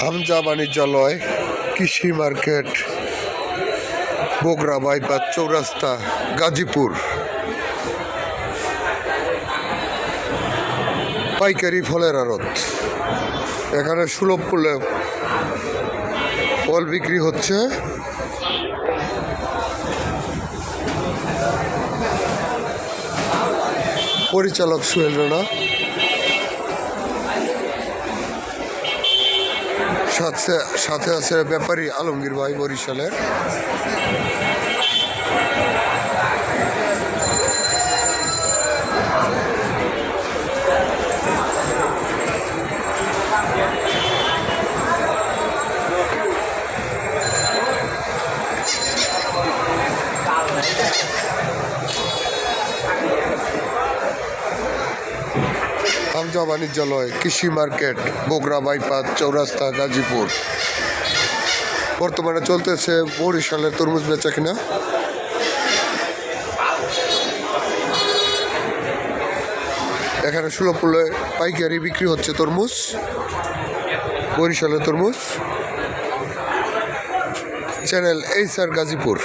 হামজা বাণিজ্যালয়, কৃষি market, Bogura bypass চৌরাস্তা, গাজীপুর। পাইকারি ফলের আড়ত, এখানে সুলভ মূল্যে ফল বিক্রি হচ্ছে। পরিচালক সোহেল রানা, সাথে আছে ব্যাপারী আলমগীর ভাই বরিশালের। হামজা বাণিজ্যালয়, কৃষি মার্কেট, বগুড়া বাইপাস চৌরাস্তা, গাজীপুর। বর্তমানে চলতেছে বরিশালের তরমুজ বেচা কিনা। এখানে সুলভ মূল্যে পাইকারি বিক্রি হচ্ছে তরমুজ, বরিশালের তরমুজ। Channel HR Gazipur.